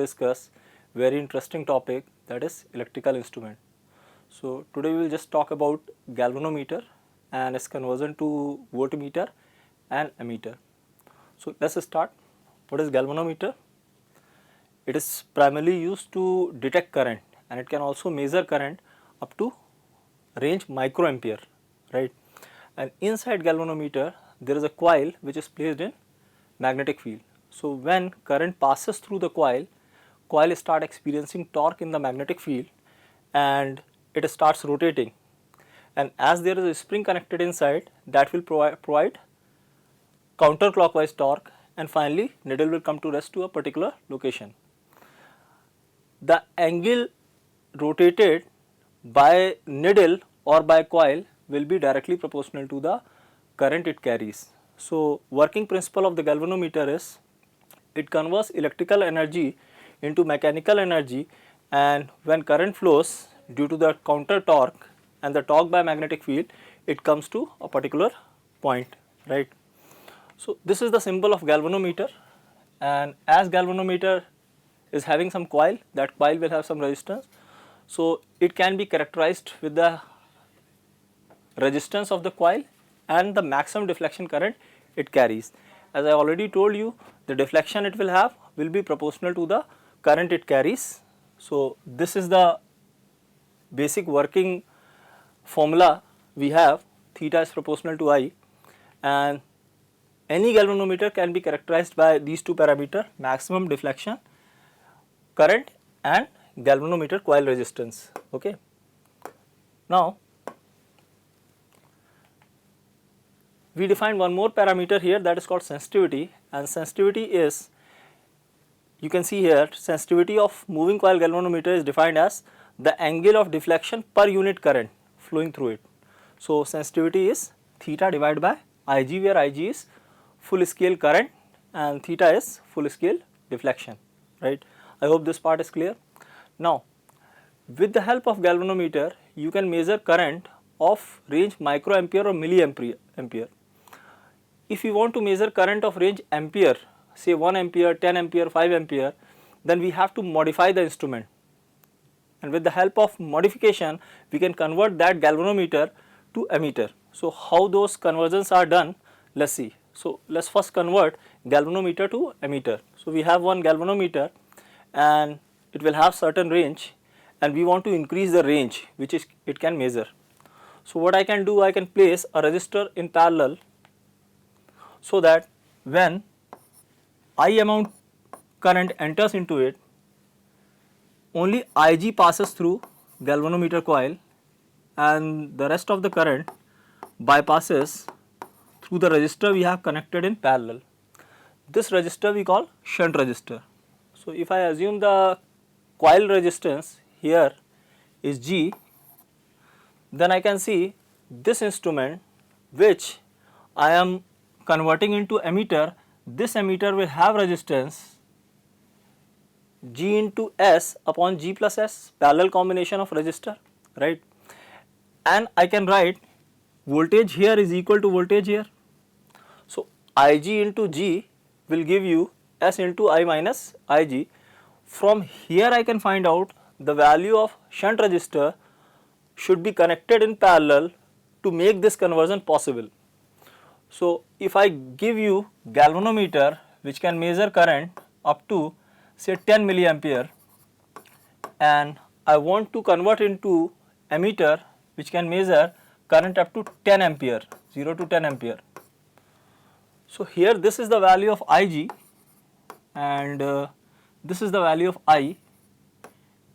discuss very interesting topic, that is electrical instrument. So today we will just talk about galvanometer and its conversion to voltmeter and ammeter. So let's start. What is galvanometer? It is primarily used to detect current and it can also measure current up to range microampere, right? And inside galvanometer there is a coil which is placed in magnetic field. So when current passes through the coil start experiencing torque in the magnetic field and it starts rotating, and as there is a spring connected inside, that will provide counterclockwise torque, and finally needle will come to rest to a particular location. The angle rotated by needle or by coil will be directly proportional to the current it carries. So working principle of the galvanometer is it converts electrical energy into mechanical energy, and when current flows due to the counter torque and the torque by magnetic field, it comes to a particular point, right. So this is the symbol of galvanometer, and as galvanometer is having some coil, that coil will have some resistance. So it can be characterized with the resistance of the coil and the maximum deflection current it carries. As I already told you, the deflection it will have will be proportional to the current it carries. So this is the basic working formula we have. Theta is proportional to I, and any galvanometer can be characterized by these two parameters: maximum deflection current and galvanometer coil resistance. Okay. Now we define one more parameter here, that is called sensitivity, and sensitivity is, you can see here, sensitivity of moving coil galvanometer is defined as the angle of deflection per unit current flowing through it. So sensitivity is theta divided by Ig, where Ig is full scale current and theta is full scale deflection, right. I hope this part is clear. Now with the help of galvanometer you can measure current of range microampere or milliampere. If you want to measure current of range ampere, say 1 ampere, 10 ampere, 5 ampere, then we have to modify the instrument, and with the help of modification we can convert that galvanometer to ammeter. So how those conversions are done, let's see. So let's first convert galvanometer to ammeter. So we have one galvanometer and it will have certain range, and we want to increase the range which is it can measure. So what I can do, I can place a resistor in parallel, so that when I amount current enters into it, only Ig passes through galvanometer coil and the rest of the current bypasses through the resistor we have connected in parallel. This resistor we call shunt resistor. So if I assume the coil resistance here is G, then I can see this instrument which I am converting into ammeter, this ammeter will have resistance G into S upon G plus S, parallel combination of resistor, right. And I can write voltage here is equal to voltage here. So Ig into G will give you S into I minus Ig. From here I can find out the value of shunt resistor should be connected in parallel to make this conversion possible. So if I give you galvanometer which can measure current up to say 10 milliampere, and I want to convert into ammeter which can measure current up to 10 ampere, 0 to 10 ampere. So here this is the value of Ig and this is the value of I.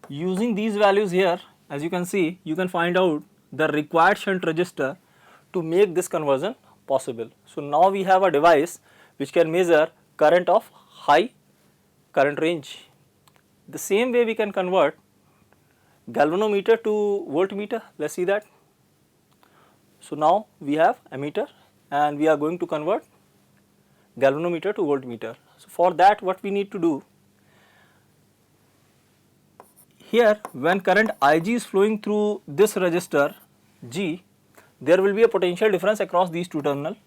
Using these values here, as you can see, you can find out the required shunt resistor to make this conversion possible. So now we have a device which can measure current of high current range. The same way we can convert galvanometer to voltmeter. Let's see that. So now we have ammeter and we are going to convert galvanometer to voltmeter. So for that what we need to do, here when current Ig is flowing through this resistor G, there will be a potential difference across these two terminals,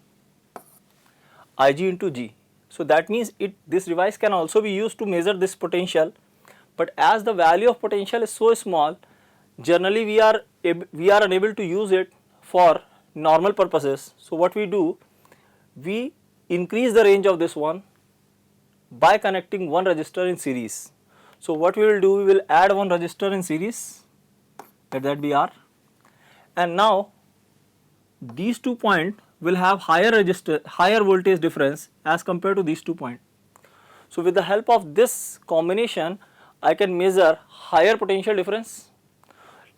Ig into G. So that means this device can also be used to measure this potential but as the value of potential is so small, generally we are unable to use it for normal purposes. So what we do, we increase the range of this one by connecting one resistor in series. So what we will do, we will add one resistor in series, let that be R, and now these 2 points will have higher voltage difference as compared to these 2 points. So with the help of this combination, I can measure higher potential difference.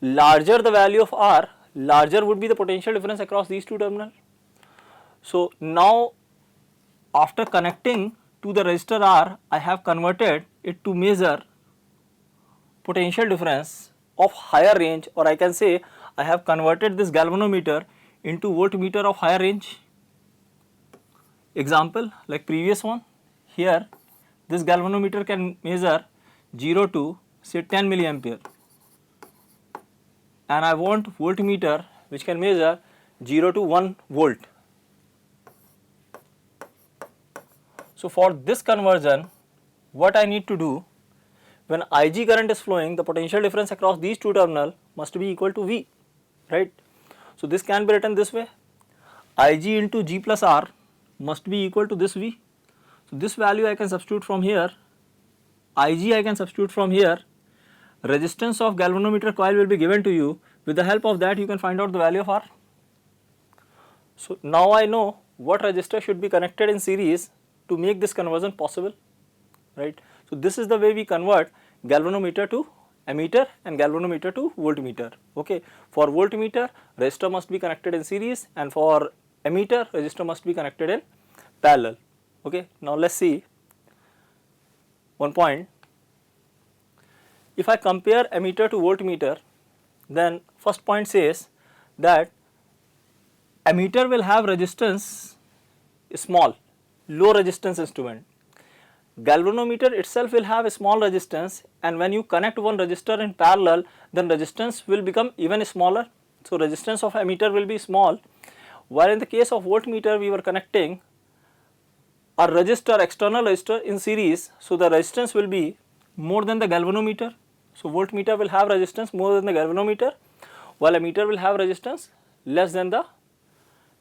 Larger the value of R, larger would be the potential difference across these two terminals. So now after connecting to the resistor R, I have converted it to measure potential difference of higher range, or I can say I have converted this galvanometer into voltmeter of higher range. Example like previous one, here this galvanometer can measure 0 to say 10 milliampere, and I want voltmeter which can measure 0 to 1 volt. So for this conversion, what I need to do, when Ig current is flowing, the potential difference across these two terminals must be equal to V, right. So this can be written this way, Ig into G plus R must be equal to this V. So this value I can substitute from here, Ig I can substitute from here, resistance of galvanometer coil will be given to you. With the help of that, you can find out the value of R. So now I know what resistor should be connected in series to make this conversion possible, right. So this is the way we convert galvanometer to ammeter and galvanometer to voltmeter. Okay. For voltmeter, resistor must be connected in series, and for ammeter, resistor must be connected in parallel. Okay. Now let us see one point. If I compare ammeter to voltmeter, then first point says that ammeter will have resistance small, low resistance instrument. Galvanometer itself will have a small resistance, and when you connect one resistor in parallel, then resistance will become even smaller. So resistance of ammeter will be small, while in the case of voltmeter we were connecting a resistor, external resistor in series, so the resistance will be more than the galvanometer. So voltmeter will have resistance more than the galvanometer, while ammeter will have resistance less than the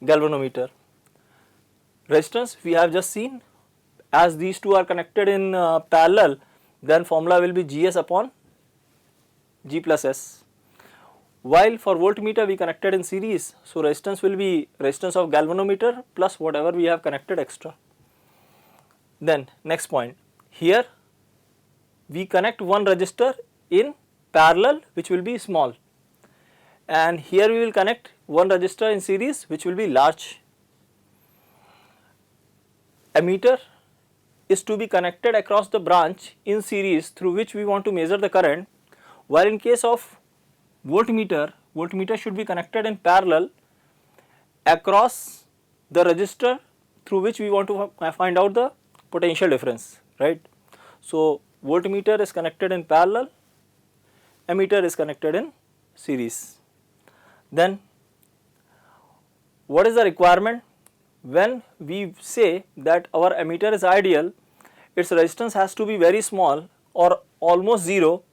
galvanometer. Resistance we have just seen, as these two are connected in parallel, then formula will be Gs upon G plus S. While for voltmeter we connected in series, so resistance will be resistance of galvanometer plus whatever we have connected extra. Then next point, here we connect one resistor in parallel which will be small, and here we will connect one resistor in series which will be large. Ammeter is to be connected across the branch in series through which we want to measure the current, while in case of voltmeter, voltmeter should be connected in parallel across the resistor through which we want to find out the potential difference, right. So voltmeter is connected in parallel, ammeter is connected in series. Then what is the requirement? When we say that our ammeter is ideal, its resistance has to be very small or almost 0,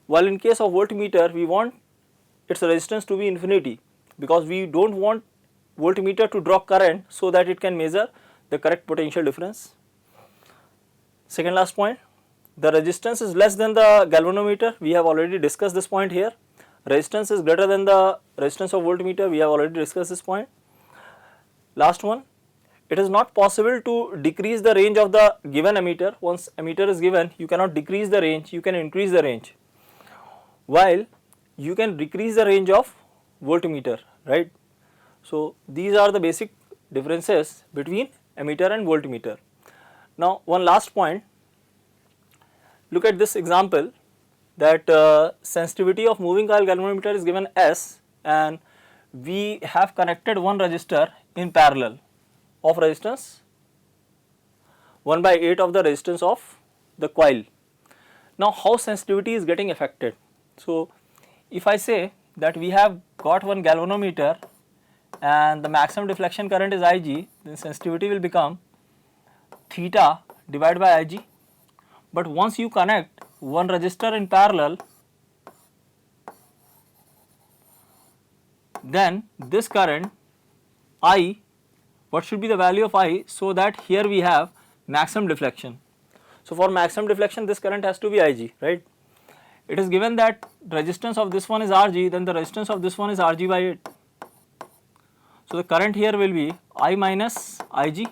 while in case of voltmeter we want its resistance to be infinity, because we do not want voltmeter to draw current so that it can measure the correct potential difference. Second last point, the resistance is less than the galvanometer, we have already discussed this point here. Resistance is greater than the resistance of voltmeter, we have already discussed this point. Last one, it is not possible to decrease the range of the given ammeter. Once ammeter is given, you cannot decrease the range, you can increase the range, while you can decrease the range of voltmeter, right. So these are the basic differences between ammeter and voltmeter. Now one last point, look at this example, that sensitivity of moving coil galvanometer is given S, and we have connected one resistor in parallel of resistance 1/8 of the resistance of the coil. Now how sensitivity is getting affected? So if I say that we have got one galvanometer and the maximum deflection current is Ig, then sensitivity will become theta divided by Ig. But once you connect one resistor in parallel, then this current I, what should be the value of I, so that here we have maximum deflection. So for maximum deflection this current has to be Ig, right. It is given that resistance of this one is Rg, then the resistance of this one is Rg by 8. So the current here will be I minus Ig,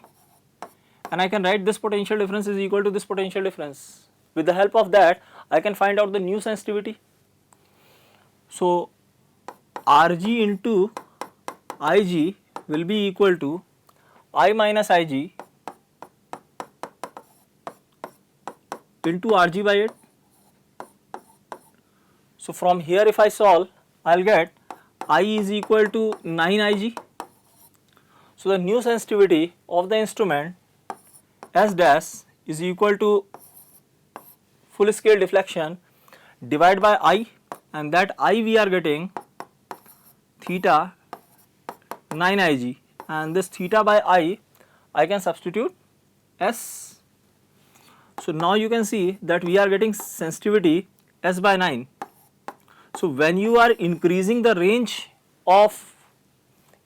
and I can write this potential difference is equal to this potential difference. With the help of that I can find out the new sensitivity. So Rg into Ig will be equal to I minus Ig into Rg by 8. So from here if I solve, I will get I is equal to 9 Ig. So the new sensitivity of the instrument S dash is equal to full scale deflection divided by I, and that I we are getting theta 9 Ig, and this theta by I can substitute S. So now you can see that we are getting sensitivity S by 9. So when you are increasing the range of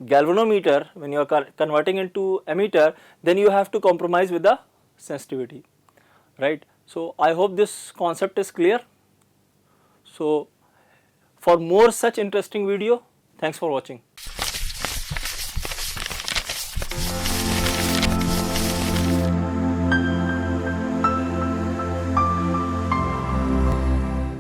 galvanometer, when you are converting into ammeter, then you have to compromise with the sensitivity, right. So I hope this concept is clear. So for more such interesting video, thanks for watching.